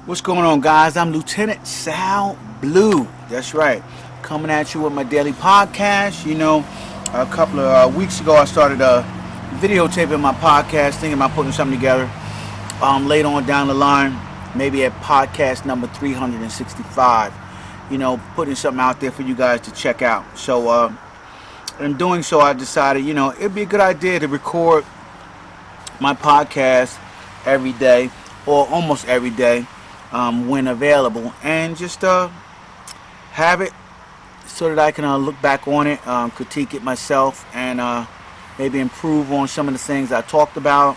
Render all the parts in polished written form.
What's going on, guys? I'm Lieutenant Sal Blue. That's right. Coming at you with my daily podcast. A couple of weeks ago, I started videotaping my podcast, thinking about putting something together. Later on down the line, maybe at podcast number 365, putting something out there for you guys to check out. So, in doing so, I decided, it'd be a good idea to record my podcast every day or almost every day when available, and just have it so that I can look back on it, critique it myself, and maybe improve on some of the things I talked about,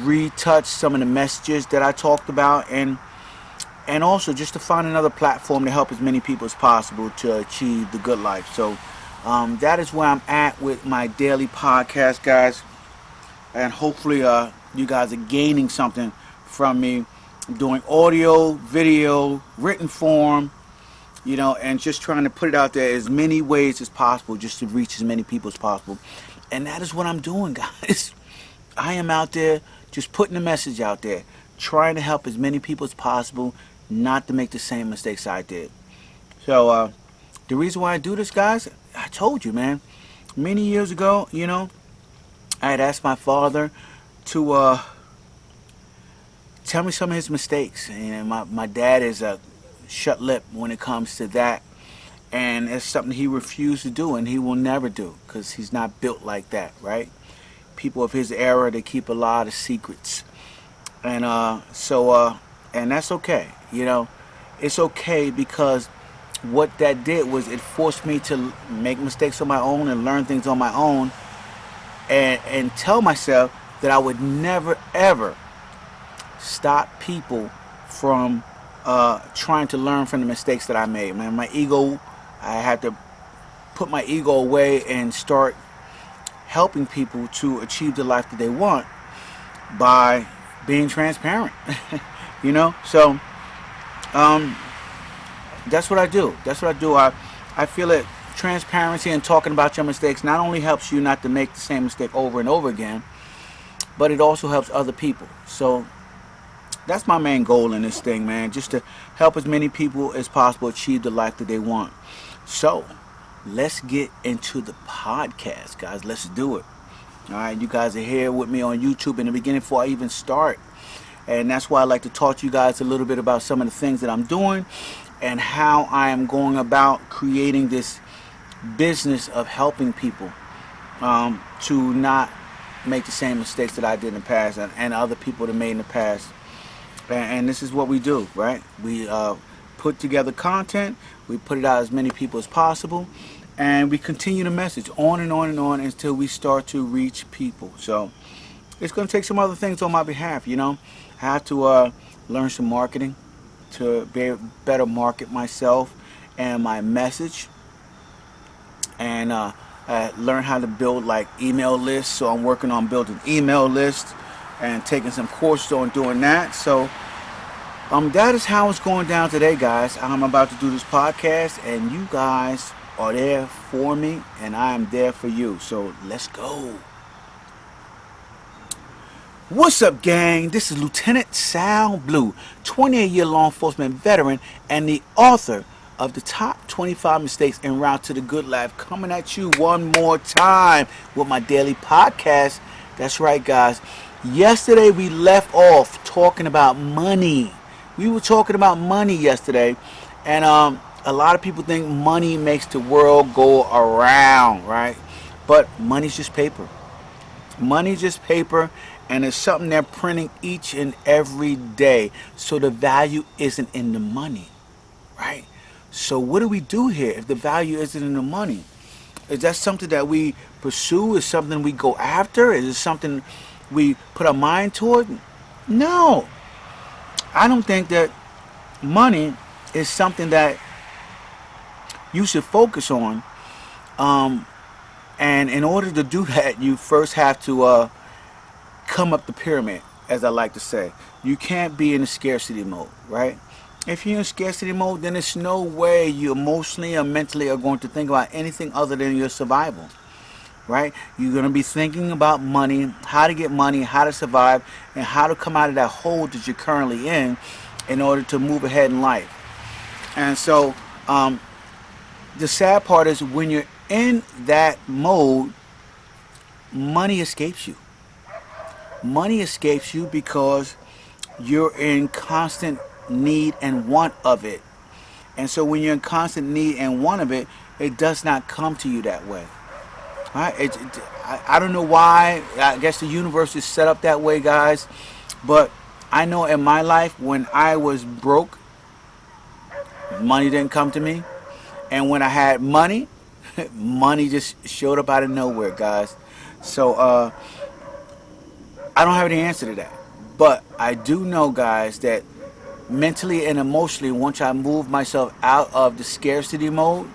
retouch some of the messages that I talked about, and also just to find another platform to help as many people as possible to achieve the good life. So that is where I'm at with my daily podcast, guys, and hopefully you guys are gaining something from me doing audio, video, written form, and just trying to put it out there as many ways as possible just to reach as many people as possible. And that is what I'm doing, guys. I am out there just putting the message out there, trying to help as many people as possible not to make the same mistakes I did. So the reason why I do this, guys, I told you, man. Many years ago, I had asked my father to tell me some of his mistakes. And my dad is a shut lip when it comes to that. And it's something he refused to do and he will never do because he's not built like that, right? People of his era, they keep a lot of secrets. And and that's okay. It's okay because what that did was it forced me to make mistakes on my own and learn things on my own, and tell myself that I would never ever stop people from trying to learn from the mistakes that I made. Man, my ego, I had to put my ego away and start helping people to achieve the life that they want by being transparent. So that's what I do. I feel that transparency and talking about your mistakes not only helps you not to make the same mistake over and over again, but it also helps other people. So that's my main goal in this thing, man, just to help as many people as possible achieve the life that they want. So let's get into the podcast, guys. Let's do it. All right, you guys are here with me on YouTube in the beginning before I even start. And that's why I like to talk to you guys a little bit about some of the things that I'm doing and how I am going about creating this business of helping people to not make the same mistakes that I did in the past and other people that made in the past. And this is what we do, right? We put together content, we put it out as many people as possible, and we continue the message on and on and on until we start to reach people. So it's going to take some other things on my behalf, I have to learn some marketing to better market myself and my message, and learn how to build like email lists. So I'm working on building email lists and taking some courses on doing that. So that is how it's going down today, guys. I'm about to do this podcast and you guys are there for me and I am there for you. So let's go. What's up, gang? This is Lieutenant Sal Blue, 28-year law enforcement veteran and the author of the top 25 mistakes en route to the good life, coming at you one more time with my daily podcast. That's right, guys. Yesterday we left off talking about money. We were talking about money yesterday, and a lot of people think money makes the world go around, right? But money's just paper. Money's just paper, and it's something they're printing each and every day. So the value isn't in the money, right? So what do we do here if the value isn't in the money? Is that something that we pursue? Is something we go after? Is it something we put our mind toward? No. I don't think that money is something that you should focus on. And in order to do that, you first have to come up the pyramid, as I like to say. You can't be in a scarcity mode, right? If you're in scarcity mode, then there's no way you emotionally or mentally are going to think about anything other than your survival. right? You're going to be thinking about money, how to get money, how to survive, and how to come out of that hole that you're currently in order to move ahead in life. And so the sad part is when you're in that mode, money escapes you. Money escapes you because you're in constant need and want of it. And so when you're in constant need and want of it, it does not come to you that way. Right? I don't know why. I guess the universe is set up that way, guys. But I know in my life, when I was broke, money didn't come to me. And when I had money, money just showed up out of nowhere, guys. So I don't have any answer to that. But I do know, guys, that mentally and emotionally, once I moved myself out of the scarcity mode,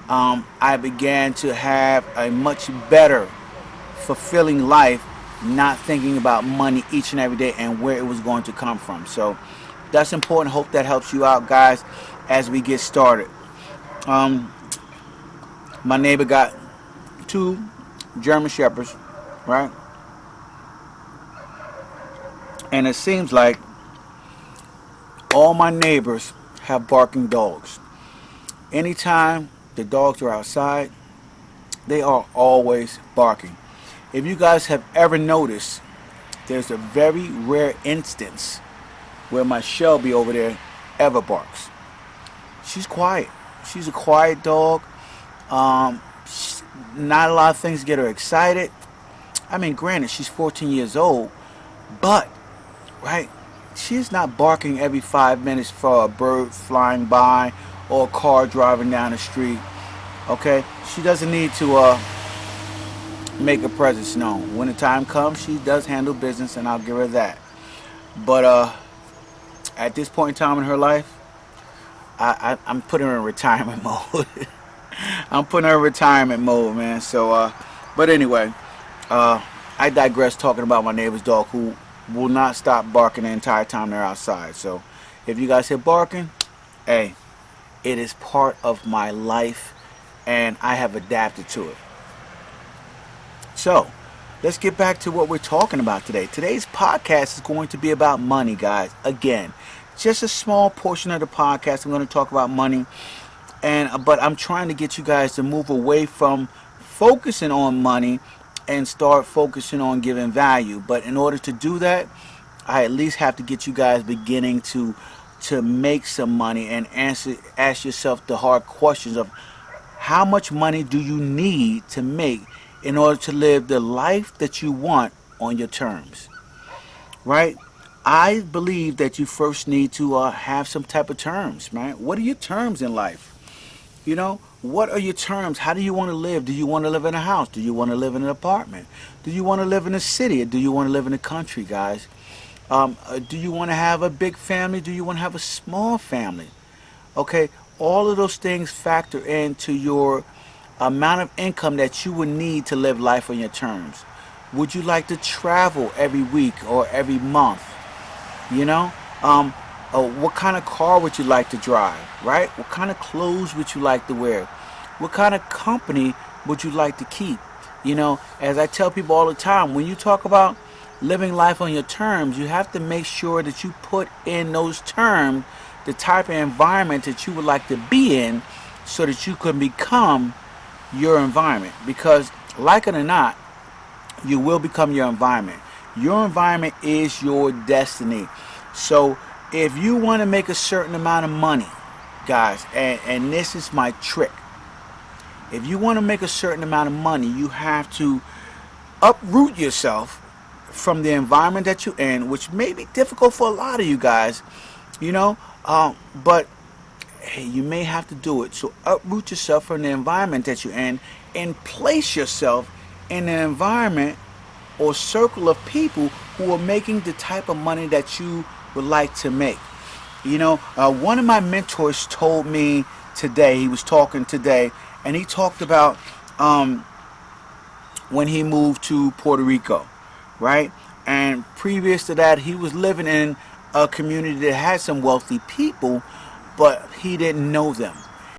I began to have a much better, fulfilling life, not thinking about money each and every day and where it was going to come from. So that's important. Hope that helps you out, guys, as we get started. Um, my neighbor got two German Shepherds, right? And it seems like all my neighbors have barking dogs. Anytime the dogs are outside, they are always barking. If you guys have ever noticed, there's a very rare instance where my Shelby over there ever barks. She's quiet. She's a quiet dog. Um, Not a lot of things get her excited. I mean, granted, she's 14 years old, but, right, she's not barking every 5 minutes for a bird flying by or a car driving down the street. Okay? She doesn't need to make her presence known. When the time comes, she does handle business, and I'll give her that. But at this point in time in her life, I'm putting her in retirement mode. I'm putting her in retirement mode, man. So, but anyway, I digress talking about my neighbor's dog who will not stop barking the entire time they're outside. So, if you guys hear barking, hey, it is part of my life, and I have adapted to it. So, let's get back to what we're talking about today. Today's podcast is going to be about money, guys. Again, just a small portion of the podcast. I'm going to talk about money, but I'm trying to get you guys to move away from focusing on money and start focusing on giving value. But in order to do that, I at least have to get you guys beginning to make some money and ask yourself the hard questions of how much money do you need to make in order to live the life that you want on your terms, right? I believe that you first need to have some type of terms, right? What are your terms in life? You know, what are your terms? How do you want to live? Do you want to live in a house? Do you want to live in an apartment? Do you want to live in a city? Or do you want to live in the country, guys? Do you want to have a big family? Do you want to have a small family? Okay, all of those things factor into your amount of income that you would need to live life on your terms. Would you like to travel every week or every month? You know, what kind of car would you like to drive, right? What kind of clothes would you like to wear? What kind of company would you like to keep? You know, as I tell people all the time, when you talk about living life on your terms, you have to make sure that you put in those terms the type of environment that you would like to be in so that you can become your environment. Because, like it or not, you will become your environment. Your environment is your destiny. So if you want to make a certain amount of money, guys, and this is my trick, if you want to make a certain amount of money, you have to uproot yourself from the environment that you're in, which may be difficult for a lot of you guys, you know, but hey, you may have to do it. So uproot yourself from the environment that you're in and place yourself in an environment or circle of people who are making the type of money that you would like to make. You know, one of my mentors told me today, he was talking today, and he talked about when he moved to Puerto Rico, right? And previous to that, he was living in a community that had some wealthy people, but he didn't know them.